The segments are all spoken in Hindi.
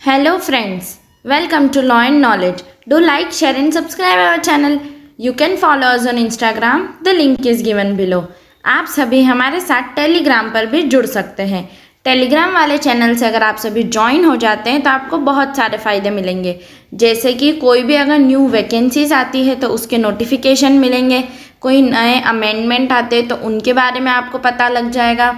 Hello friends, welcome to Law and Knowledge. Do like, share and subscribe our channel. You can follow us on Instagram. The link is given below. आप सभी हमारे साथ टेलीग्राम पर भी जुड़ सकते हैं। टेलीग्राम वाले चैनल से अगर आप सभी ज्वाइन हो जाते हैं तो आपको बहुत सारे फ़ायदे मिलेंगे, जैसे कि कोई भी अगर न्यू वैकेंसीज आती है तो उसके नोटिफिकेशन मिलेंगे, कोई नए अमेंडमेंट आते हैं तो उनके बारे में आपको पता लग जाएगा।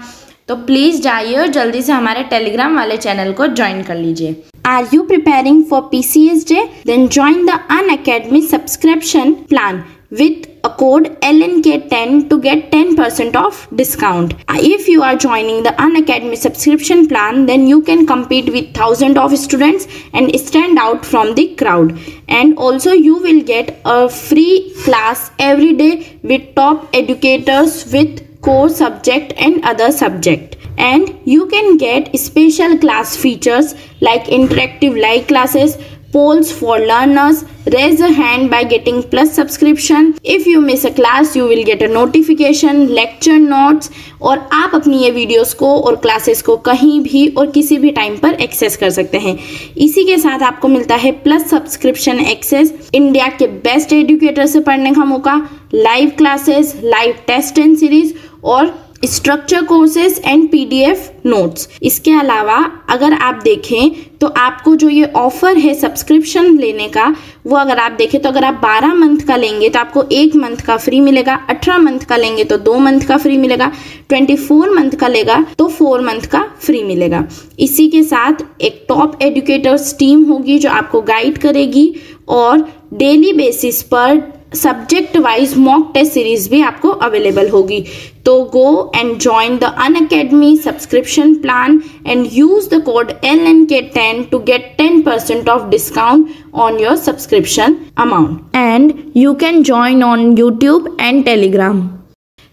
तो प्लीज़ जाइए और जल्दी से हमारे टेलीग्राम वाले चैनल को ज्वाइन कर लीजिए। Are you preparing for PCSJ? Then join the Unacademy subscription plan with a code LNK10 to get 10% off discount. If you are joining the Unacademy subscription plan, then you can compete with thousands of students and stand out from the crowd. And also you will get a free class every day with top educators with core subject and other subject. And you can get special class features like interactive live classes, polls for learners, raise a hand by getting plus subscription. If you miss a class, you will get a notification, lecture notes, और आप अपनी ये वीडियोस को और क्लासेस को कहीं भी और किसी भी टाइम पर एक्सेस कर सकते हैं। इसी के साथ आपको मिलता है प्लस सब्सक्रिप्शन एक्सेस, इंडिया के बेस्ट एजुकेटर से पढ़ने का मौका, live classes, live test and series और structure courses and PDF notes. इसके अलावा अगर आप देखें तो आपको जो ये ऑफर है सब्सक्रिप्शन लेने का, वो अगर आप देखें तो अगर आप 12 मंथ का लेंगे तो आपको 1 मंथ का फ्री मिलेगा, 18 मंथ का लेंगे तो 2 मंथ का फ्री मिलेगा, 24 मंथ का लेगा तो 4 मंथ का फ्री मिलेगा। इसी के साथ एक टॉप एजुकेटर्स टीम होगी जो आपको गाइड करेगी और डेली बेसिस पर subject wise mock test series भी आपको अवेलेबल होगी। तो go and join the Unacademy subscription plan and use the code LNK10 to get 10% off discount on your subscription amount and you can join on YouTube and Telegram.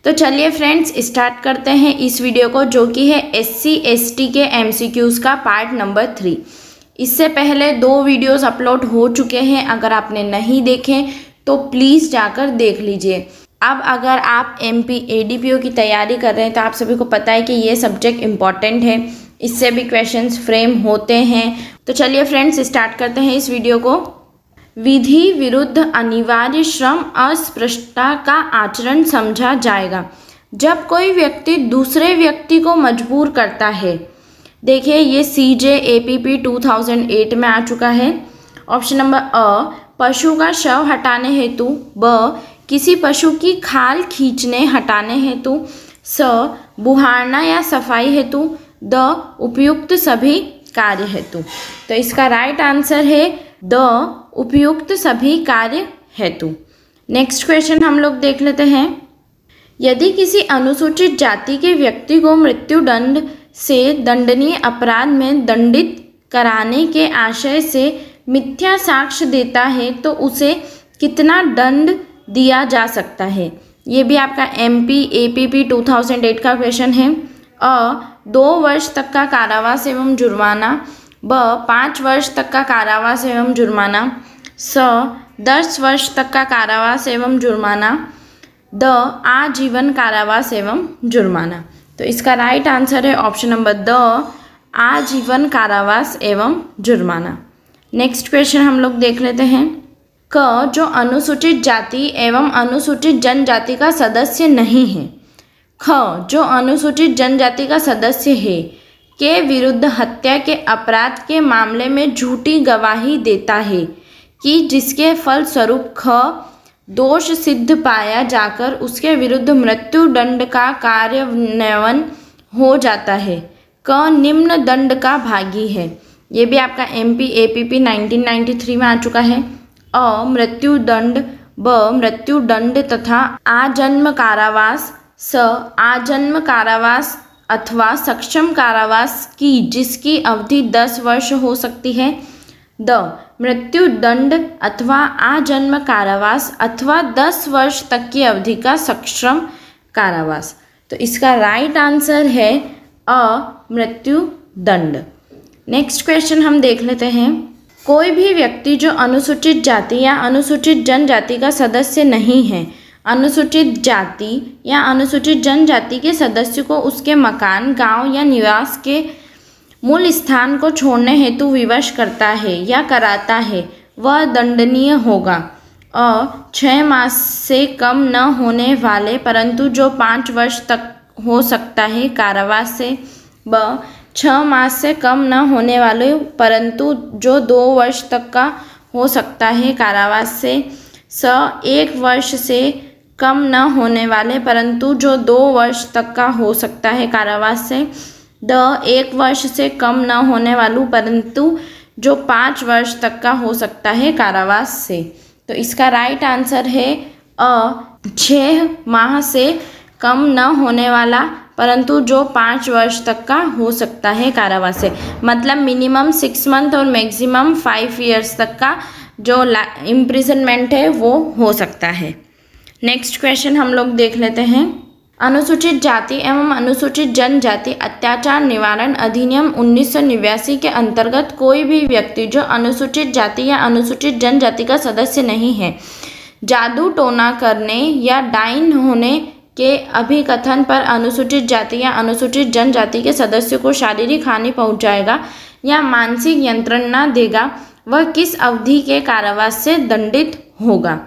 तो चलिए फ्रेंड्स स्टार्ट करते हैं इस वीडियो को, जो कि है SC/ST के MCQs का पार्ट नंबर 3। इससे पहले 2 वीडियोस अपलोड हो चुके हैं, अगर आपने नहीं देखे तो प्लीज़ जाकर देख लीजिए। अब अगर आप MP ADPO की तैयारी कर रहे हैं तो आप सभी को पता है कि ये सब्जेक्ट इम्पॉर्टेंट है, इससे भी क्वेश्चंस फ्रेम होते हैं। तो चलिए फ्रेंड्स स्टार्ट करते हैं इस वीडियो को। विधि विरुद्ध अनिवार्य श्रम अस्पृश्यता का आचरण समझा जाएगा जब कोई व्यक्ति दूसरे व्यक्ति को मजबूर करता है। देखिए ये CJAPP 2008 में आ चुका है। ऑप्शन नंबर अ, पशु का शव हटाने हेतु, ब, किसी पशु की खाल खींचने हटाने हेतु, स, बुहारना या सफाई हेतु, द, उपयुक्त सभी कार्य हेतु। तो इसका राइट आंसर है द, उपयुक्त सभी कार्य हेतु। नेक्स्ट क्वेश्चन हम लोग देख लेते हैं। यदि किसी अनुसूचित जाति के व्यक्ति को मृत्युदंड से दंडनीय अपराध में दंडित कराने के आशय से मिथ्या साक्ष्य देता है तो उसे कितना दंड दिया जा सकता है? ये भी आपका MP APP 2008 का क्वेश्चन है। अ, 2 वर्ष तक का कारावास एवं जुर्माना, ब, 5 वर्ष तक का कारावास एवं जुर्माना, स, 10 वर्ष तक का कारावास एवं जुर्माना, द, आजीवन कारावास एवं जुर्माना। तो इसका राइट आंसर है ऑप्शन नंबर द, आजीवन कारावास एवं जुर्माना। नेक्स्ट क्वेश्चन हम लोग देख लेते हैं। क, जो अनुसूचित जाति एवं अनुसूचित जनजाति का सदस्य नहीं है। ख, जो अनुसूचित जनजाति का सदस्य है के विरुद्ध हत्या के अपराध के मामले में झूठी गवाही देता है कि जिसके फलस्वरूप ख, दोष सिद्ध पाया जाकर उसके विरुद्ध मृत्युदंड का कार्यान्वयन हो जाता है। क, निम्न दंड का भागी है। ये भी आपका MP APP 1993 में आ चुका है। अ, मृत्युदंड, ब, मृत्युदंड तथा आजन्म कारावास, स, आजन्म कारावास अथवा सक्षम कारावास की जिसकी अवधि 10 वर्ष हो सकती है, द, मृत्युदंड अथवा आजन्म कारावास अथवा 10 वर्ष तक की अवधि का सक्षम कारावास। तो इसका राइट आंसर है अ, मृत्युदंड। नेक्स्ट क्वेश्चन हम देख लेते हैं। कोई भी व्यक्ति जो अनुसूचित जाति या अनुसूचित जनजाति का सदस्य नहीं है, अनुसूचित जाति या अनुसूचित जनजाति के सदस्य को उसके मकान, गांव या निवास के मूल स्थान को छोड़ने हेतु विवश करता है या कराता है वह दंडनीय होगा। अ 6 मास से कम न होने वाले परंतु जो 5 वर्ष तक हो सकता है कारावास से। ब 6 मास से कम न होने वाले परंतु जो 2 वर्ष तक का हो सकता है कारावास से। स 1 वर्ष से कम न होने वाले परंतु जो 2 वर्ष तक का हो सकता है कारावास से। द 1 वर्ष से कम न होने वालू परंतु जो 5 वर्ष तक का हो सकता है कारावास से। तो इसका राइट आंसर है अ 6 माह से कम न होने वाला परंतु जो 5 वर्ष तक का हो सकता है कारावास से, मतलब मिनिमम 6 मंथ और मैक्सिमम 5 ईयर्स तक का जो इम्प्रिजनमेंट है वो हो सकता है। नेक्स्ट क्वेश्चन हम लोग देख लेते हैं। अनुसूचित जाति एवं अनुसूचित जनजाति अत्याचार निवारण अधिनियम 1989 के अंतर्गत कोई भी व्यक्ति जो अनुसूचित जाति या अनुसूचित जनजाति का सदस्य नहीं है, जादू टोना करने या डाइन होने के अभिकथन पर अनुसूचित जाति या अनुसूचित जनजाति के सदस्य को शारीरिक हानि पहुंचाएगा या मानसिक यंत्रणा देगा, वह किस अवधि के कारावास से दंडित होगा।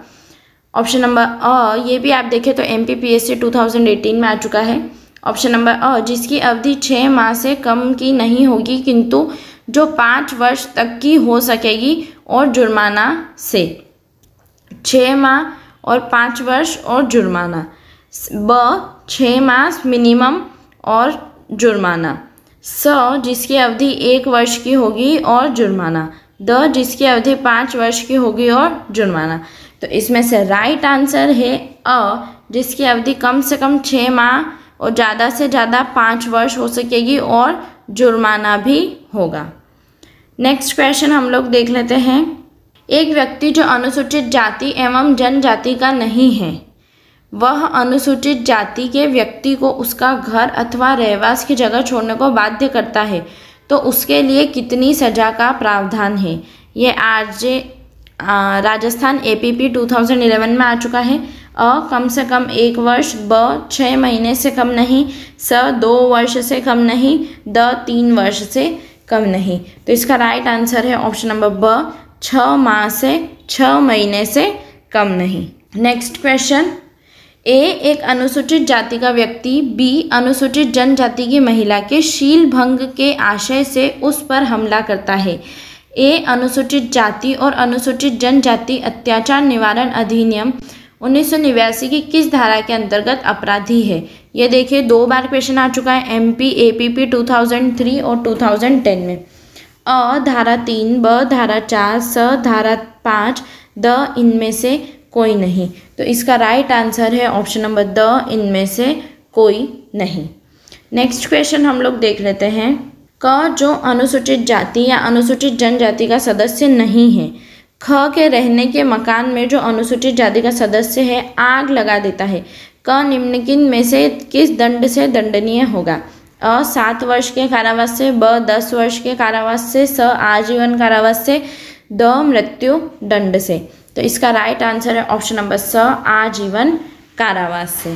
ऑप्शन नंबर अ, ये भी आप देखें तो MPPSC 2018 में आ चुका है। ऑप्शन नंबर अ, जिसकी अवधि 6 माह से कम की नहीं होगी किंतु जो 5 वर्ष तक की हो सकेगी और जुर्माना से। 6 माह और 5 वर्ष और जुर्माना। ब 6 मास मिनिमम और जुर्माना। स जिसकी अवधि 1 वर्ष की होगी और जुर्माना। द जिसकी अवधि 5 वर्ष की होगी और जुर्माना। तो इसमें से राइट आंसर है अ, जिसकी अवधि कम से कम 6 माह और ज़्यादा से ज़्यादा 5 वर्ष हो सकेगी और जुर्माना भी होगा। नेक्स्ट क्वेश्चन हम लोग देख लेते हैं। एक व्यक्ति जो अनुसूचित जाति एवं जनजाति का नहीं है, वह अनुसूचित जाति के व्यक्ति को उसका घर अथवा रहवास की जगह छोड़ने को बाध्य करता है तो उसके लिए कितनी सजा का प्रावधान है। ये RJ राजस्थान APP 2011 में आ चुका है। अ कम से कम 1 वर्ष। ब 6 महीने से कम नहीं। स 2 वर्ष से कम नहीं। द 3 वर्ष से कम नहीं। तो इसका राइट आंसर है ऑप्शन नंबर ब 6 माह से 6 महीने से कम नहीं। Next question. ए एक अनुसूचित जाति का व्यक्ति बी अनुसूचित जनजाति की महिला के शील भंग के आशय से उस पर हमला करता है। ए अनुसूचित जाति और अनुसूचित जनजाति अत्याचार निवारण अधिनियम 1989 की किस धारा के अंतर्गत अपराधी है। ये देखिए 2 बार क्वेश्चन आ चुका है MP APP 2003 और 2010 में। अ धारा 3, ब धारा 4, स धारा 5, द इनमें से कोई नहीं। तो इसका राइट आंसर है ऑप्शन नंबर द इनमें से कोई नहीं। नेक्स्ट क्वेश्चन हम लोग देख लेते हैं। क जो अनुसूचित जाति या अनुसूचित जनजाति का सदस्य नहीं है, ख के रहने के मकान में जो अनुसूचित जाति का सदस्य है आग लगा देता है, क निम्नलिखित में से किस दंड से दंडनीय होगा। अ 7 वर्ष के कारावास से, ब 10 वर्ष के कारावास से, स आजीवन कारावास से, द मृत्यु दंड से। तो इसका राइट आंसर है ऑप्शन नंबर स आजीवन कारावास से।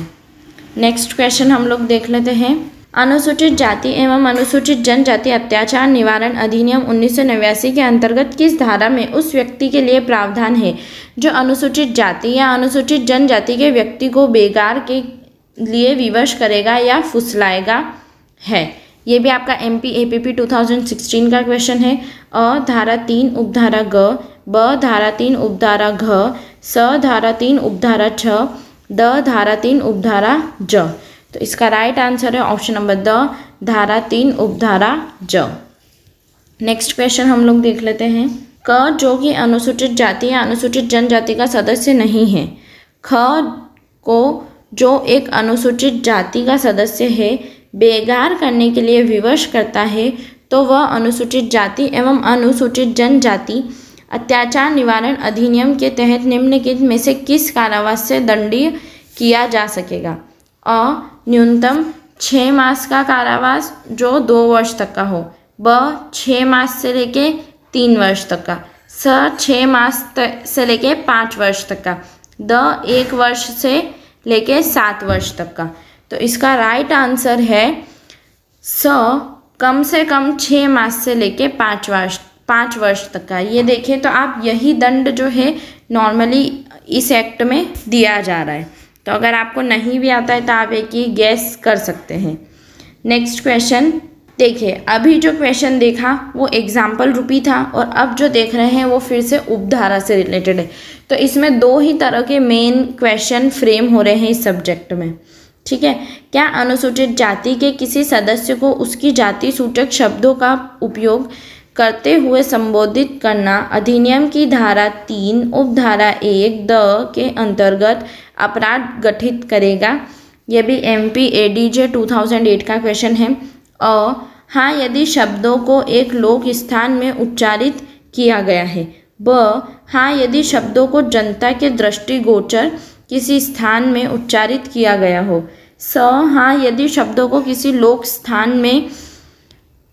नेक्स्ट क्वेश्चन हम लोग देख लेते हैं। अनुसूचित जाति एवं अनुसूचित जनजाति अत्याचार निवारण अधिनियम 1989 के अंतर्गत किस धारा में उस व्यक्ति के लिए प्रावधान है जो अनुसूचित जाति या अनुसूचित जनजाति के व्यक्ति को बेगार के लिए विवश करेगा या फुसलाएगा है। ये भी आपका MP APP 2016 का क्वेश्चन है। अ धारा 3 उपधारा ग, ब धारा 3 उपधारा घ, स धारा 3 उपधारा छ, द धारा 3 उपधारा ज। तो इसका राइट आंसर है ऑप्शन नंबर द धारा 3 उपधारा ज। नेक्स्ट क्वेश्चन हम लोग देख लेते हैं। क जो कि अनुसूचित जाति या अनुसूचित जनजाति का सदस्य नहीं है, ख को जो एक अनुसूचित जाति का सदस्य है बेगार करने के लिए विवश करता है तो वह अनुसूचित जाति एवं अनुसूचित जनजाति अत्याचार निवारण अधिनियम के तहत निम्नलिखित में से किस कारावास से दंडनीय किया जा सकेगा। अ न्यूनतम 6 मास का कारावास जो 2 वर्ष तक का हो, ब 6 मास से लेके 3 वर्ष तक का, स 6 मास से लेके 5 वर्ष तक का, द 1 वर्ष से लेके 7 वर्ष तक का। तो इसका राइट आंसर है स कम से कम 6 मास से लेके 5 वर्ष तक का। ये देखिए तो आप यही दंड जो है नॉर्मली इस एक्ट में दिया जा रहा है। तो अगर आपको नहीं भी आता है तो आप एक ही गैस कर सकते हैं। नेक्स्ट क्वेश्चन देखिए, अभी जो क्वेश्चन देखा वो एग्जाम्पल रूपी था और अब जो देख रहे हैं वो फिर से उपधारा से रिलेटेड है। तो इसमें 2 ही तरह के मेन क्वेश्चन फ्रेम हो रहे हैं इस सब्जेक्ट में, ठीक है। क्या अनुसूचित जाति के किसी सदस्य को उसकी जाति सूचक शब्दों का उपयोग करते हुए संबोधित करना अधिनियम की धारा 3 उपधारा 1 द के अंतर्गत अपराध गठित करेगा? यह भी MP ADJ 2008 का क्वेश्चन है। और हाँ, यदि शब्दों को एक लोक स्थान में उच्चारित किया गया है। ब हाँ, यदि शब्दों को जनता के दृष्टिगोचर किसी स्थान में उच्चारित किया गया हो। स हाँ, यदि शब्दों को किसी लोक स्थान में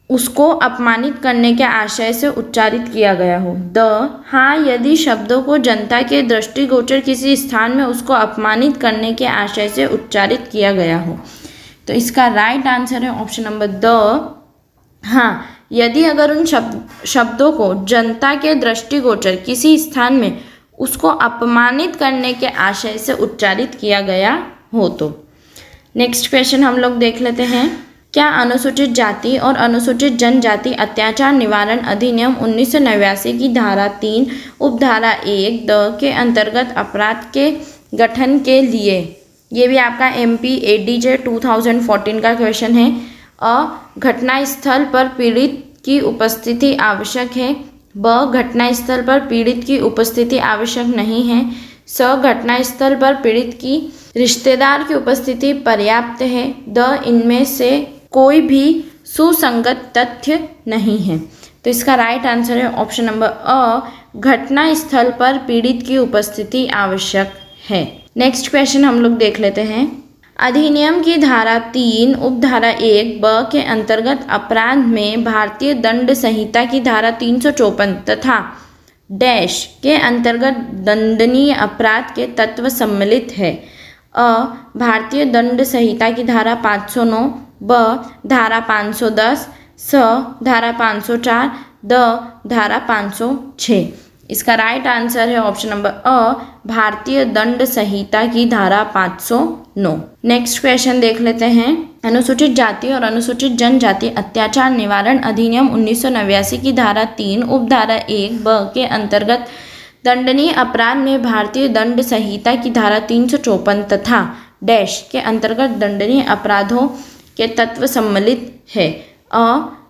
उसको अपमानित करने के आशय से उच्चारित किया गया हो। द हाँ, यदि शब्दों को जनता के दृष्टिगोचर किसी स्थान में उसको अपमानित करने के आशय से उच्चारित किया गया हो। तो इसका राइट आंसर है ऑप्शन नंबर द। हाँ, यदि अगर उन शब्दों को जनता के दृष्टिगोचर किसी स्थान में उसको अपमानित करने के आशय से उच्चारित किया गया हो तो। नेक्स्ट क्वेश्चन हम लोग देख लेते हैं। क्या अनुसूचित जाति और अनुसूचित जनजाति अत्याचार निवारण अधिनियम 1989 की धारा 3 उपधारा 1 द के अंतर्गत अपराध के गठन के लिए, ये भी आपका MP ADJ 2014 का क्वेश्चन है। घटना स्थल पर पीड़ित की उपस्थिति आवश्यक है। ब घटना स्थल पर पीड़ित की उपस्थिति आवश्यक नहीं है। स घटना स्थल पर पीड़ित की रिश्तेदार की उपस्थिति पर्याप्त है। द इनमें से कोई भी सुसंगत तथ्य नहीं है। तो इसका राइट आंसर है ऑप्शन नंबर अ, घटना स्थल पर पीड़ित की उपस्थिति आवश्यक है। नेक्स्ट क्वेश्चन हम लोग देख लेते हैं। अधिनियम की धारा 3 उपधारा 1 ब के अंतर्गत अपराध में भारतीय दंड संहिता की धारा 354 तथा डैश के अंतर्गत दंडनीय अपराध के तत्व सम्मिलित है। अ भारतीय दंड संहिता की धारा 509, ब धारा 510, स धारा 504, द धारा 506। इसका राइट आंसर है ऑप्शन नंबर अ, भारतीय दंड संहिता की धारा 509। नेक्स्ट क्वेश्चन देख लेते हैं। अनुसूचित जाति और अनुसूचित जनजाति अत्याचार निवारण अधिनियम 1989 की धारा 3 उपधारा 1 ब के अंतर्गत दंडनीय अपराध में भारतीय दंड संहिता की धारा 354 तथा डैश के अंतर्गत दंडनीय अपराधों के तत्व सम्मिलित है।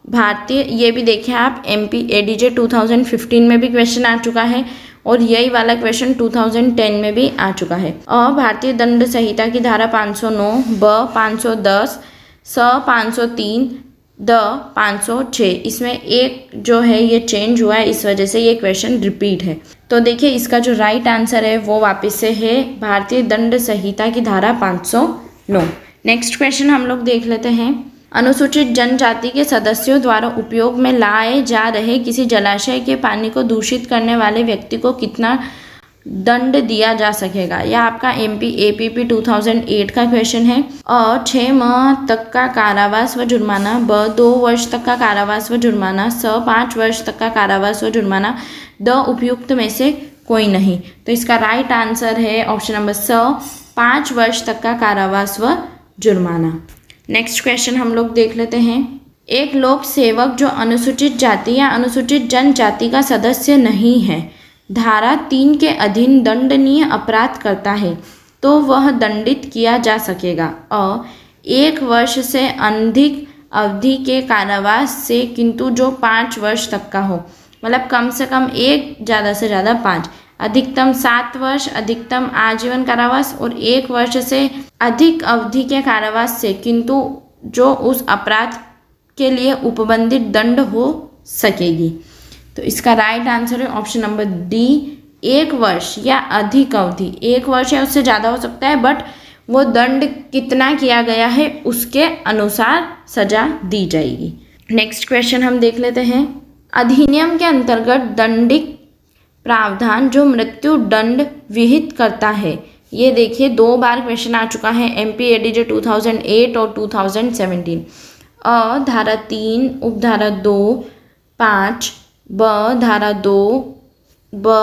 भारतीय, ये भी देखिए आप MP ADJ 2015 में भी क्वेश्चन आ चुका है और यही वाला क्वेश्चन 2010 में भी आ चुका है। भारतीय दंड संहिता की धारा 509, ब 510, स 503, द 506। इसमें एक जो है ये चेंज हुआ है, इस वजह से ये क्वेश्चन रिपीट है। तो देखिए इसका जो राइट आंसर है वो वापस से है भारतीय दंड संहिता की धारा 509। नेक्स्ट क्वेश्चन हम लोग देख लेते हैं। अनुसूचित जनजाति के सदस्यों द्वारा उपयोग में लाए जा रहे किसी जलाशय के पानी को दूषित करने वाले व्यक्ति को कितना दंड दिया जा सकेगा? यह आपका MP APP 2008 का क्वेश्चन है। और 6 माह तक का कारावास व जुर्माना, ब 2 वर्ष तक का कारावास व जुर्माना, स 5 वर्ष तक का कारावास व जुर्माना, द उपयुक्त में से कोई नहीं। तो इसका राइट आंसर है ऑप्शन नंबर स, 5 वर्ष तक का कारावास व जुर्माना। नेक्स्ट क्वेश्चन हम लोग देख लेते हैं। एक लोक सेवक जो अनुसूचित जाति या अनुसूचित जनजाति का सदस्य नहीं है, धारा 3 के अधीन दंडनीय अपराध करता है तो वह दंडित किया जा सकेगा। 1 वर्ष से अधिक अवधि के कारावास से, किंतु जो 5 वर्ष तक का हो, मतलब कम से कम 1, ज़्यादा से ज़्यादा 5, अधिकतम 7 वर्ष, अधिकतम आजीवन कारावास, और 1 वर्ष से अधिक अवधि के कारावास से, किंतु जो उस अपराध के लिए उपबंधित दंड हो सकेगी। तो इसका राइट आंसर है ऑप्शन नंबर डी, 1 वर्ष या अधिक अवधि। 1 वर्ष या उससे ज़्यादा हो सकता है, बट वो दंड कितना किया गया है उसके अनुसार सजा दी जाएगी। नेक्स्ट क्वेश्चन हम देख लेते हैं। अधिनियम के अंतर्गत दंडिक प्रावधान जो मृत्यु दंड विहित करता है, ये देखिए 2 बार क्वेश्चन आ चुका है MP ADJ 2008 और 2017। अ धारा 3 उपधारा 2 5, ब धारा 2 ब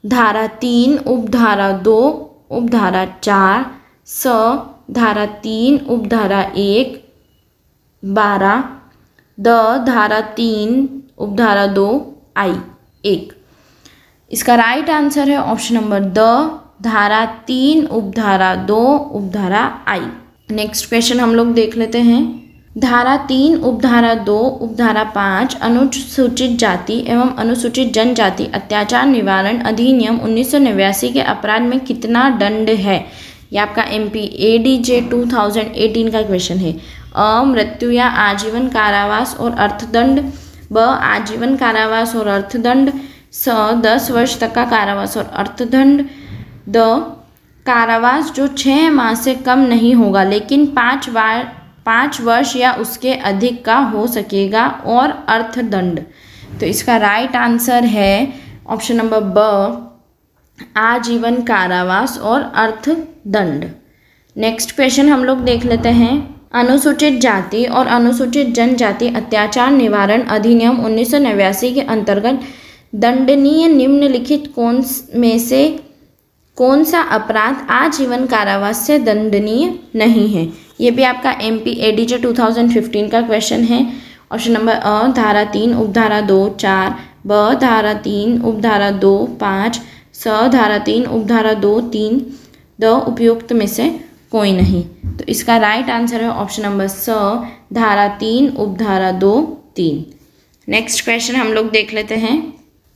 धारा 3 उपधारा 2 उपधारा 4, स धारा 3 उपधारा 1 12, द धारा 3 उपधारा 2 आई 1। इसका राइट आंसर है ऑप्शन नंबर द धारा 3 उपधारा 2 उपधारा आई। नेक्स्ट क्वेश्चन हम लोग देख लेते हैं। धारा 3 उपधारा 2 उपधारा 5 अनुसूचित जाति एवं अनुसूचित जनजाति अत्याचार निवारण अधिनियम 1989 के अपराध में कितना दंड है? ये आपका MPADJ 2018 का क्वेश्चन है। अ मृत्यु या आजीवन कारावास और अर्थदंड, ब आजीवन कारावास और अर्थदंड, स 10 वर्ष तक का कारावास और अर्थदंड, द कारावास जो 6 माह से कम नहीं होगा लेकिन 5 वर्ष या उसके अधिक का हो सकेगा, और अर्थदंड। तो इसका राइट आंसर है ऑप्शन नंबर ब आजीवन कारावास और अर्थदंड। नेक्स्ट क्वेश्चन हम लोग देख लेते हैं। अनुसूचित जाति और अनुसूचित जनजाति अत्याचार निवारण अधिनियम 1989 के अंतर्गत दंडनीय निम्नलिखित कौन सा अपराध आजीवन कारावास से दंडनीय नहीं है? ये भी आपका MPADJ 2015 का क्वेश्चन है। ऑप्शन नंबर अ धारा 3 उपधारा 2 4, ब धारा 3 उपधारा 2 5, स धारा 3 उपधारा 2 3, द उपयुक्त में से कोई नहीं। तो इसका राइट आंसर है ऑप्शन नंबर स धारा 3 उपधारा 2 3। नेक्स्ट क्वेश्चन हम लोग देख लेते हैं।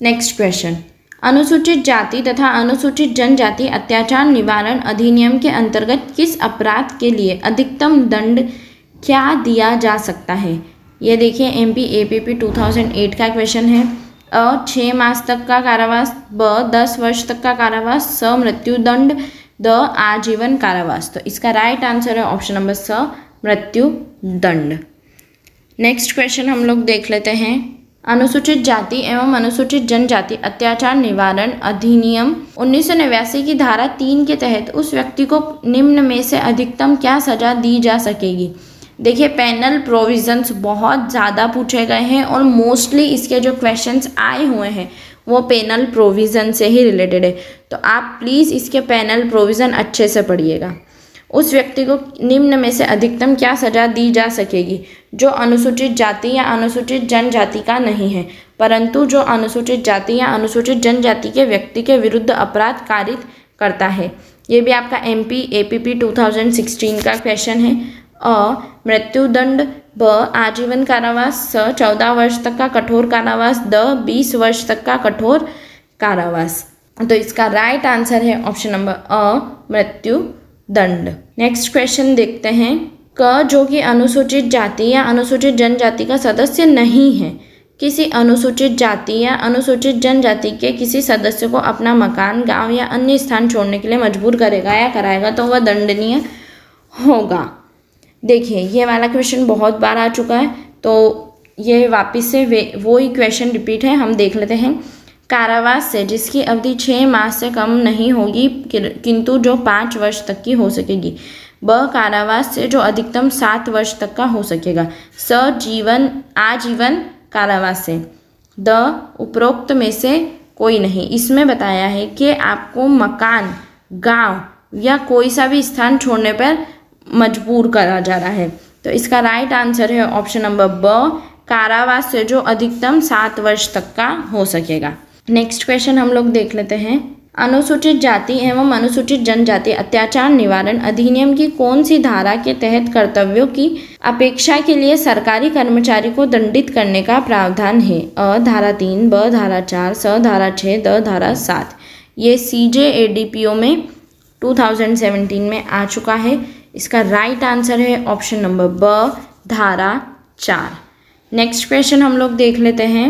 नेक्स्ट क्वेश्चन, अनुसूचित जाति तथा अनुसूचित जनजाति अत्याचार निवारण अधिनियम के अंतर्गत किस अपराध के लिए अधिकतम दंड क्या दिया जा सकता है? ये देखिए MPAPP 2008 का क्वेश्चन है। अ 6 मास तक का कारावास, ब 10 वर्ष तक का कारावास, स मृत्युदंड, द आजीवन कारावास। तो इसका राइट आंसर है ऑप्शन नंबर स मृत्युदंड। नेक्स्ट क्वेश्चन हम लोग देख लेते हैं। अनुसूचित जाति एवं अनुसूचित जनजाति अत्याचार निवारण अधिनियम 1989 की धारा 3 के तहत उस व्यक्ति को निम्न में से अधिकतम क्या सजा दी जा सकेगी? देखिए, पेनल प्रोविजंस बहुत ज़्यादा पूछे गए हैं और मोस्टली इसके जो क्वेश्चंस आए हुए हैं वो पेनल प्रोविज़न से ही रिलेटेड है। तो आप प्लीज़ इसके पेनल प्रोविज़न अच्छे से पढ़िएगा। उस व्यक्ति को निम्न में से अधिकतम क्या सजा दी जा सकेगी जो अनुसूचित जाति या अनुसूचित जनजाति का नहीं है, परंतु जो अनुसूचित जाति या अनुसूचित जनजाति के व्यक्ति के विरुद्ध अपराध कारित करता है। ये भी आपका MPAPP 2016 का क्वेश्चन है। अ मृत्युदंड, ब आजीवन कारावास, स 14 वर्ष तक का कठोर कारावास, द 20 वर्ष तक का कठोर कारावास। तो इसका राइट आंसर है ऑप्शन नंबर अ मृत्युदंड। नेक्स्ट क्वेश्चन देखते हैं। क जो कि अनुसूचित जाति या अनुसूचित जनजाति का सदस्य नहीं है, किसी अनुसूचित जाति या अनुसूचित जनजाति के किसी सदस्य को अपना मकान, गांव या अन्य स्थान छोड़ने के लिए मजबूर करेगा या कराएगा तो वह दंडनीय होगा। देखिए, ये वाला क्वेश्चन बहुत बार आ चुका है, तो ये वापस से वो ही क्वेश्चन रिपीट है। हम देख लेते हैं। कारावास से जिसकी अवधि 6 माह से कम नहीं होगी किंतु जो 5 वर्ष तक की हो सकेगी। ब कारावास से जो अधिकतम 7 वर्ष तक का हो सकेगा। स आजीवन कारावास से। द उपरोक्त में से कोई नहीं। इसमें बताया है कि आपको मकान, गांव या कोई सा भी स्थान छोड़ने पर मजबूर करा जा रहा है। तो इसका राइट आंसर है ऑप्शन नंबर ब कारावास से जो अधिकतम 7 वर्ष तक का हो सकेगा। नेक्स्ट क्वेश्चन हम लोग देख लेते हैं। अनुसूचित जाति एवं अनुसूचित जनजाति अत्याचार निवारण अधिनियम की कौन सी धारा के तहत कर्तव्यों की अपेक्षा के लिए सरकारी कर्मचारी को दंडित करने का प्रावधान है? अ धारा 3, ब धारा 4, स धारा 6, द धारा 7। ये CJADPO में 2017 में आ चुका है। इसका राइट आंसर है ऑप्शन नंबर ब धारा 4। नेक्स्ट क्वेश्चन हम लोग देख लेते हैं।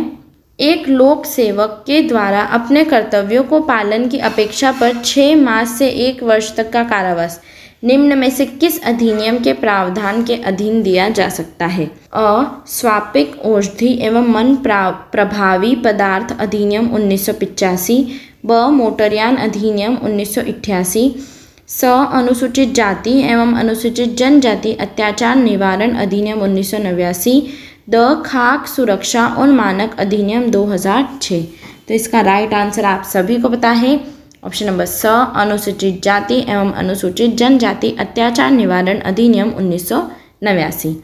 एक लोक सेवक के द्वारा अपने कर्तव्यों को पालन की अपेक्षा पर 6 माह से 1 वर्ष तक का कारावास निम्न में से किस अधिनियम के प्रावधान के अधीन दिया जा सकता है? अ स्वापिक औषधि एवं मन प्रभावी पदार्थ अधिनियम 1985, ब मोटरयान अधिनियम 1988, स अनुसूचित जाति एवं अनुसूचित जनजाति अत्याचार निवारण अधिनियम 1989। द खाक सुरक्षा और मानक अधिनियम 2006। तो इसका राइट आंसर आप सभी को पता है ऑप्शन नंबर स अनुसूचित जाति एवं अनुसूचित जनजाति अत्याचार निवारण अधिनियम 1989।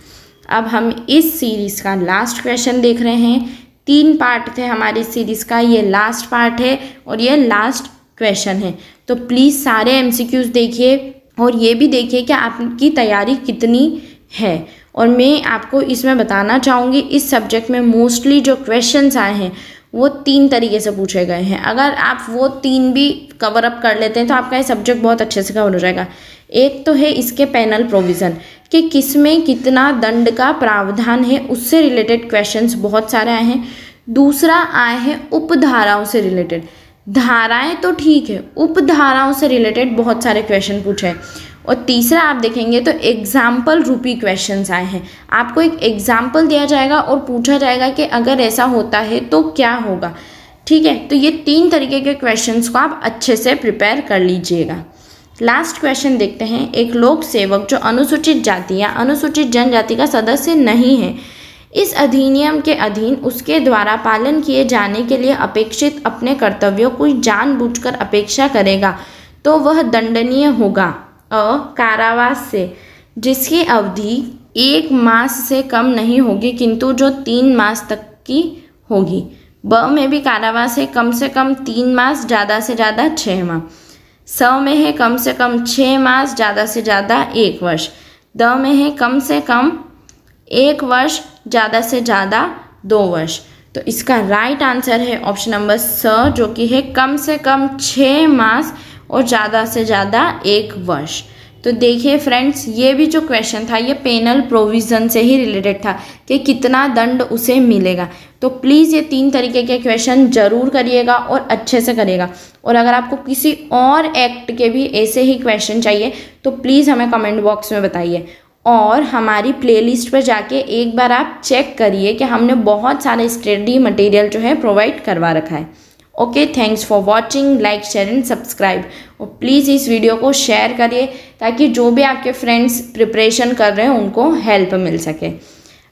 अब हम इस सीरीज़ का लास्ट क्वेश्चन देख रहे हैं। 3 पार्ट थे हमारी सीरीज़ का, ये लास्ट पार्ट है और ये लास्ट क्वेश्चन है। तो प्लीज़ सारे एमसीक्यूज़ देखिए और ये भी देखिए कि आपकी तैयारी कितनी है। और मैं आपको इसमें बताना चाहूँगी इस सब्जेक्ट में मोस्टली जो क्वेश्चंस आए हैं वो 3 तरीके से पूछे गए हैं। अगर आप वो 3 भी कवर अप कर लेते हैं तो आपका ये सब्जेक्ट बहुत अच्छे से कवर हो जाएगा। एक तो है इसके पैनल प्रोविज़न कि किसमें कितना दंड का प्रावधान है, उससे रिलेटेड क्वेश्चंस बहुत सारे आए हैं। दूसरा आए हैं उपधाराओं से रिलेटेड, धाराएं तो ठीक है, उपधाराओं से रिलेटेड बहुत सारे क्वेश्चन पूछे हैं। और तीसरा आप देखेंगे तो एग्जाम्पल रूपी क्वेश्चंस आए हैं। आपको एक एग्जाम्पल दिया जाएगा और पूछा जाएगा कि अगर ऐसा होता है तो क्या होगा। ठीक है, तो ये 3 तरीके के क्वेश्चंस को आप अच्छे से प्रिपेयर कर लीजिएगा। लास्ट क्वेश्चन देखते हैं। एक लोक सेवक जो अनुसूचित जाति या अनुसूचित जनजाति का सदस्य नहीं है, इस अधिनियम के अधीन उसके द्वारा पालन किए जाने के लिए अपेक्षित अपने कर्तव्यों को जानबूझकर अपेक्षा करेगा तो वह दंडनीय होगा। अ कारावास से जिसकी अवधि 1 मास से कम नहीं होगी किंतु जो 3 मास तक की होगी। ब में भी कारावास है कम से कम 3 मास ज़्यादा से ज़्यादा 6 माह। स में है कम से कम 6 मास ज़्यादा से ज़्यादा 1 वर्ष। द में है कम से कम 1 वर्ष ज़्यादा से ज़्यादा 2 वर्ष। तो इसका राइट आंसर है ऑप्शन नंबर स, जो कि है कम से कम 6 मास और ज़्यादा से ज़्यादा 1 वर्ष। तो देखिए फ्रेंड्स, ये भी जो क्वेश्चन था ये पेनल प्रोविज़न से ही रिलेटेड था कि कितना दंड उसे मिलेगा। तो प्लीज़ ये 3 तरीके के क्वेश्चन ज़रूर करिएगा और अच्छे से करिएगा। और अगर आपको किसी और एक्ट के भी ऐसे ही क्वेश्चन चाहिए तो प्लीज़ हमें कमेंट बॉक्स में बताइए। और हमारी प्लेलिस्ट पर जाके एक बार आप चेक करिए कि हमने बहुत सारे स्टडी मटेरियल जो है प्रोवाइड करवा रखा है। Okay, thanks for watching, like share and subscribe. और प्लीज़ इस वीडियो को शेयर करिए ताकि जो भी आपके फ्रेंड्स प्रिपरेशन कर रहे हैं उनको हेल्प मिल सके।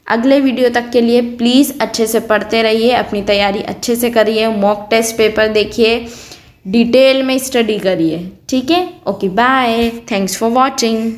अगले वीडियो तक के लिए प्लीज़ अच्छे से पढ़ते रहिए, अपनी तैयारी अच्छे से करिए, मॉक टेस्ट पेपर देखिए, डिटेल में स्टडी करिए। ठीक है, okay bye, thanks for watching.